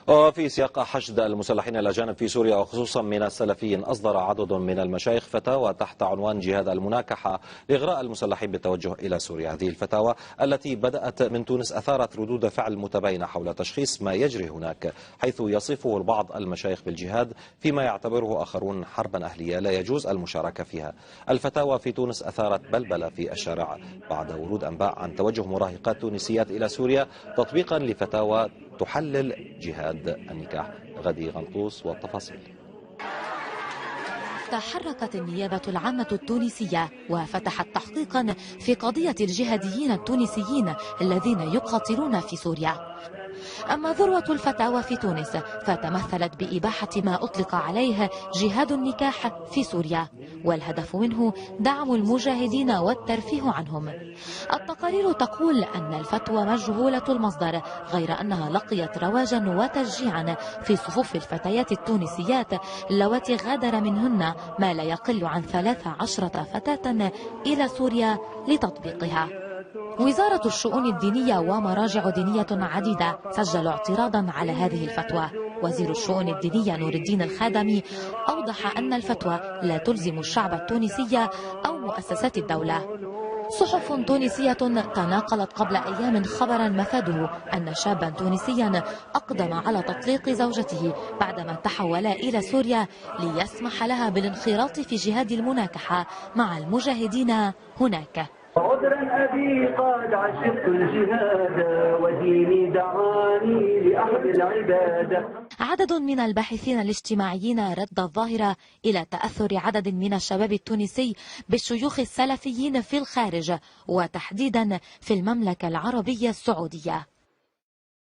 وفي سياق حشد المسلحين الأجانب في سوريا وخصوصا من السلفيين، أصدر عدد من المشايخ فتاوى تحت عنوان جهاد المناكحة لإغراء المسلحين بالتوجه إلى سوريا. هذه الفتاوى التي بدأت من تونس أثارت ردود فعل متباينة حول تشخيص ما يجري هناك، حيث يصفه البعض المشايخ بالجهاد فيما يعتبره آخرون حربا أهلية لا يجوز المشاركة فيها. الفتاوى في تونس أثارت بلبلة في الشارع بعد ورود أنباء عن توجه مراهقات تونسيات إلى سوريا تطبيقا لفتاوى تحلل جهاد النكاح. غدي غنطوس والتفاصيل. تحركت النيابة العامة التونسية وفتحت تحقيقا في قضية الجهاديين التونسيين الذين يقاتلون في سوريا. أما ذروة الفتاوى في تونس فتمثلت بإباحة ما أطلق عليه جهاد النكاح في سوريا، والهدف منه دعم المجاهدين والترفيه عنهم. التقارير تقول أن الفتوى مجهولة المصدر، غير أنها لقيت رواجا وتشجيعا في صفوف الفتيات التونسيات اللواتي غادر منهن ما لا يقل عن 13 فتاة إلى سوريا لتطبيقها. وزارة الشؤون الدينية ومراجع دينية عديدة سجلوا اعتراضا على هذه الفتوى. وزير الشؤون الدينية نور الدين الخادمي أوضح أن الفتوى لا تلزم الشعب التونسي أو مؤسسات الدولة. صحف تونسية تناقلت قبل أيام خبرا مفاده أن شابا تونسيا أقدم على تطليق زوجته بعدما تحول إلى سوريا ليسمح لها بالانخراط في جهاد المناكحة مع المجاهدين هناك. عذرا أبي قد عشقت الجهاد وديني دعاني لأحد العبادة. عدد من الباحثين الاجتماعيين رد الظاهرة إلى تأثر عدد من الشباب التونسي بالشيوخ السلفيين في الخارج وتحديدا في المملكة العربية السعودية.